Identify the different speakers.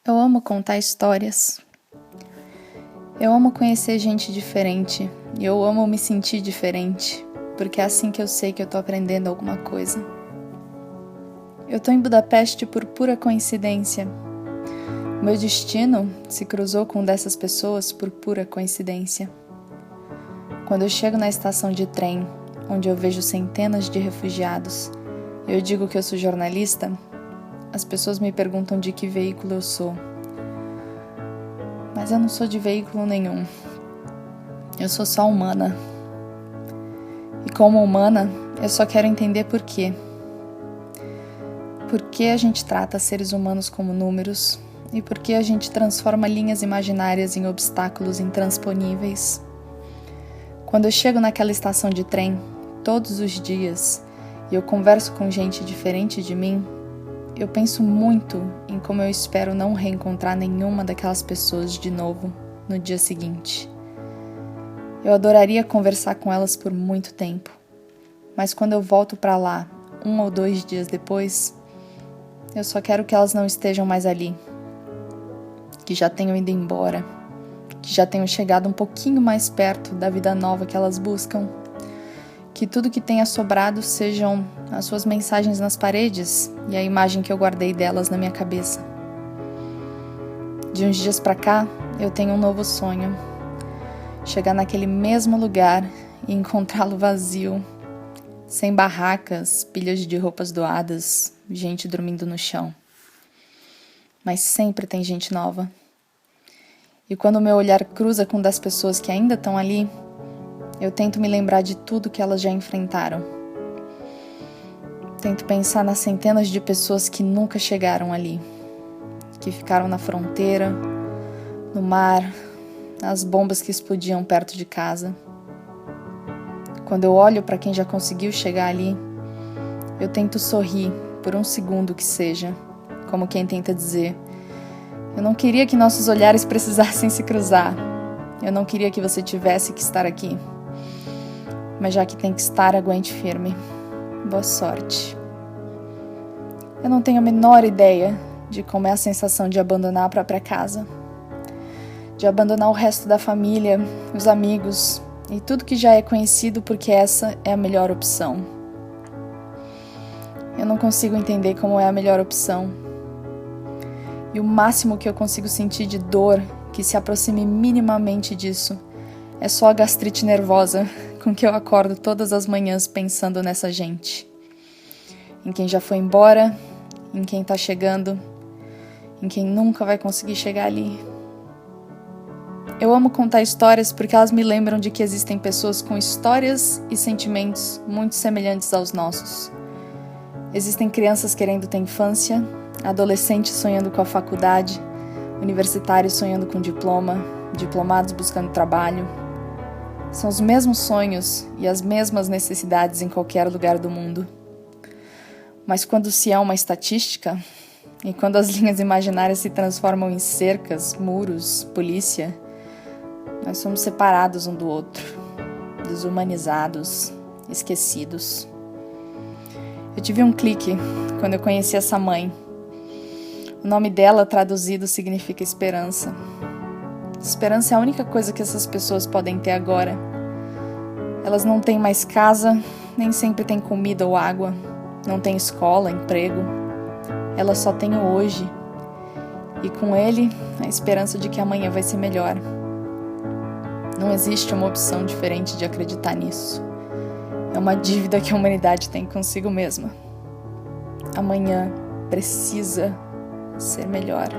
Speaker 1: Eu amo contar histórias. Eu amo conhecer gente diferente e eu amo me sentir diferente, porque é assim que eu sei que eu tô aprendendo alguma coisa. Eu tô em Budapeste por pura coincidência. O meu destino se cruzou com um dessas pessoas por pura coincidência. Quando eu chego na estação de trem, onde eu vejo centenas de refugiados, e eu digo que eu sou jornalista, as pessoas me perguntam de que veículo eu sou. Mas eu não sou de veículo nenhum. Eu sou só humana. E como humana, eu só quero entender por quê. Por que a gente trata seres humanos como números e por que a gente transforma linhas imaginárias em obstáculos intransponíveis. Quando eu chego naquela estação de trem, todos os dias, e eu converso com gente diferente de mim, eu penso muito em como eu espero não reencontrar nenhuma daquelas pessoas de novo no dia seguinte. Eu adoraria conversar com elas por muito tempo, mas quando eu volto para lá, 1 ou 2 dias depois, eu só quero que elas não estejam mais ali, que já tenham ido embora, que já tenham chegado um pouquinho mais perto da vida nova que elas buscam, que tudo que tenha sobrado sejam as suas mensagens nas paredes e a imagem que eu guardei delas na minha cabeça. De uns dias pra cá, eu tenho um novo sonho. Chegar naquele mesmo lugar e encontrá-lo vazio, sem barracas, pilhas de roupas doadas, gente dormindo no chão. Mas sempre tem gente nova. E quando o meu olhar cruza com o das pessoas que ainda estão ali, eu tento me lembrar de tudo que elas já enfrentaram. Tento pensar nas centenas de pessoas que nunca chegaram ali, que ficaram na fronteira, no mar, nas bombas que explodiam perto de casa. Quando eu olho para quem já conseguiu chegar ali, eu tento sorrir por um segundo que seja, como quem tenta dizer: eu não queria que nossos olhares precisassem se cruzar. Eu não queria que você tivesse que estar aqui. Mas já que tem que estar, aguente firme. Boa sorte. Eu não tenho a menor ideia de como é a sensação de abandonar a própria casa. De abandonar o resto da família, os amigos e tudo que já é conhecido, porque essa é a melhor opção. Eu não consigo entender como é a melhor opção. E o máximo que eu consigo sentir de dor que se aproxime minimamente disso é só a gastrite nervosa com que eu acordo todas as manhãs pensando nessa gente. Em quem já foi embora, em quem tá chegando, em quem nunca vai conseguir chegar ali. Eu amo contar histórias porque elas me lembram de que existem pessoas com histórias e sentimentos muito semelhantes aos nossos. Existem crianças querendo ter infância, adolescentes sonhando com a faculdade, universitários sonhando com diploma, diplomados buscando trabalho. São os mesmos sonhos e as mesmas necessidades em qualquer lugar do mundo. Mas quando se é uma estatística, e quando as linhas imaginárias se transformam em cercas, muros, polícia, nós somos separados um do outro, desumanizados, esquecidos. Eu tive um clique quando eu conheci essa mãe. O nome dela, traduzido, significa esperança. Esperança é a única coisa que essas pessoas podem ter agora. Elas não têm mais casa, nem sempre têm comida ou água, não têm escola, emprego. Elas só têm o hoje. E com ele, a esperança de que amanhã vai ser melhor. Não existe uma opção diferente de acreditar nisso. É uma dívida que a humanidade tem consigo mesma. Amanhã precisa ser melhor.